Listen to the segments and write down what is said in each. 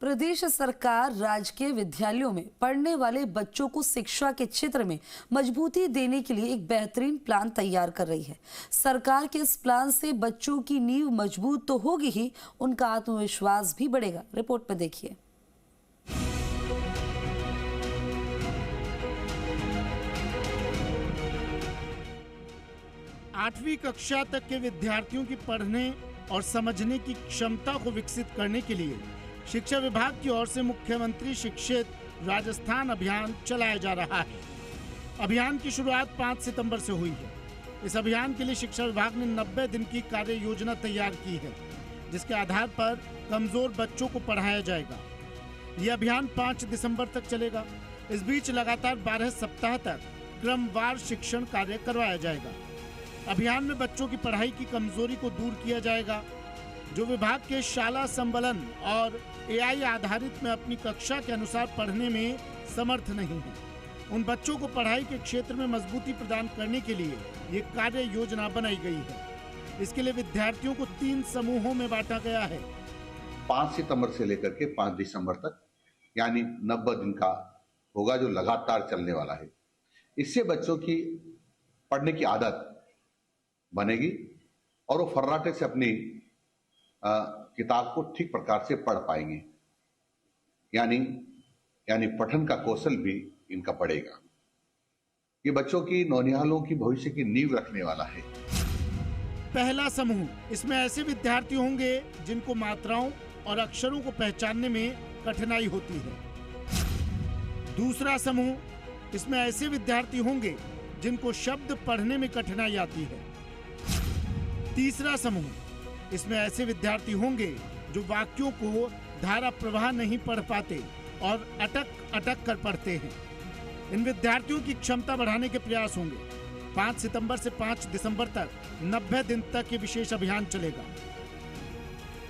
प्रदेश सरकार राजकीय विद्यालयों में पढ़ने वाले बच्चों को शिक्षा के क्षेत्र में मजबूती देने के लिए एक बेहतरीन प्लान तैयार कर रही है। सरकार के इस प्लान से बच्चों की नींव मजबूत तो होगी ही, उनका आत्मविश्वास भी बढ़ेगा। रिपोर्ट में देखिए। आठवीं कक्षा तक के विद्यार्थियों की पढ़ने और समझने की क्षमता को विकसित करने के लिए शिक्षा विभाग की ओर से मुख्यमंत्री शिक्षित राजस्थान अभियान चलाया जा रहा है। अभियान की शुरुआत 5 सितंबर से हुई है। इस अभियान के लिए शिक्षा विभाग ने 90 दिन की कार्य योजना तैयार की है, जिसके आधार पर कमजोर बच्चों को पढ़ाया जाएगा। यह अभियान 5 दिसंबर तक चलेगा। इस बीच लगातार 12 सप्ताह तक क्रमवार शिक्षण कार्य करवाया जाएगा। अभियान में बच्चों की पढ़ाई की कमजोरी को दूर किया जाएगा। जो विभाग के शाला संबलन और एआई आधारित में अपनी कक्षा के अनुसार पढ़ने में समर्थ नहीं है, उन बच्चों को पढ़ाई के क्षेत्र में मजबूती प्रदान करने के लिए ये कार्य योजना बनाई गई है। इसके लिए विद्यार्थियों को 3 समूहों में बांटा गया है। 5 सितंबर से लेकर के 5 दिसंबर तक, यानी 90 दिन का होगा, जो लगातार चलने वाला है। इससे बच्चों की पढ़ने की आदत बनेगी और वो फर्राटे से अपनी किताब को ठीक प्रकार से पढ़ पाएंगे, यानी पठन का कौशल भी इनका बढ़ेगा। ये बच्चों की, नौनिहालों की भविष्य की नींव रखने वाला है। पहला समूह, इसमें ऐसे विद्यार्थी होंगे जिनको मात्राओं और अक्षरों को पहचानने में कठिनाई होती है। दूसरा समूह, इसमें ऐसे विद्यार्थी होंगे जिनको शब्द पढ़ने में कठिनाई आती है। तीसरा समूह, इसमें ऐसे विद्यार्थी होंगे जो वाक्यों को धारा प्रवाह नहीं पढ़ पाते और अटक कर पढ़ते हैं। इन विद्यार्थियों की क्षमता बढ़ाने के प्रयास होंगे। 5 सितंबर से 5 दिसंबर तक 90 दिन तक ये विशेष अभियान चलेगा।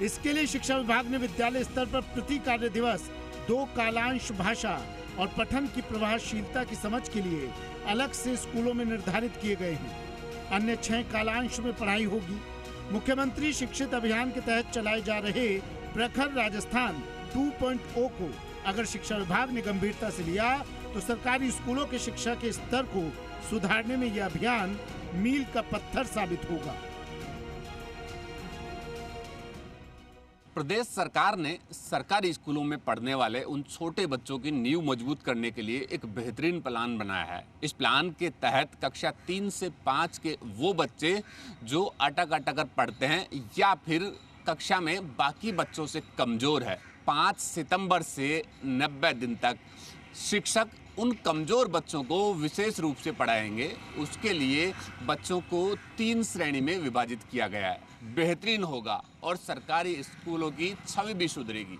इसके लिए शिक्षा विभाग ने विद्यालय स्तर पर प्रति कार्य दिवस 2 कालांश भाषा और पठन की प्रभावशीलता की समझ के लिए अलग से स्कूलों में निर्धारित किए गए हैं। अन्य 6 कालांश में पढ़ाई होगी। मुख्यमंत्री शिक्षित अभियान के तहत चलाए जा रहे प्रखर राजस्थान 2.0 को अगर शिक्षा विभाग ने गंभीरता से लिया तो सरकारी स्कूलों के शिक्षा के स्तर को सुधारने में यह अभियान मील का पत्थर साबित होगा। प्रदेश सरकार ने सरकारी स्कूलों में पढ़ने वाले उन छोटे बच्चों की नींव मजबूत करने के लिए एक बेहतरीन प्लान बनाया है। इस प्लान के तहत कक्षा 3 से 5 के वो बच्चे जो अटक कर पढ़ते हैं या फिर कक्षा में बाकी बच्चों से कमज़ोर है, 5 सितंबर से 90 दिन तक शिक्षक उन कमज़ोर बच्चों को विशेष रूप से पढ़ाएंगे। उसके लिए बच्चों को 3 श्रेणी में विभाजित किया गया है। बेहतरीन होगा और सरकारी स्कूलों की छवि भी सुधरेगी।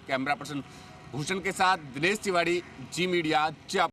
कैमरा पर्सन भूषण के साथ दिनेश तिवारी, जी मीडिया, जयपुर।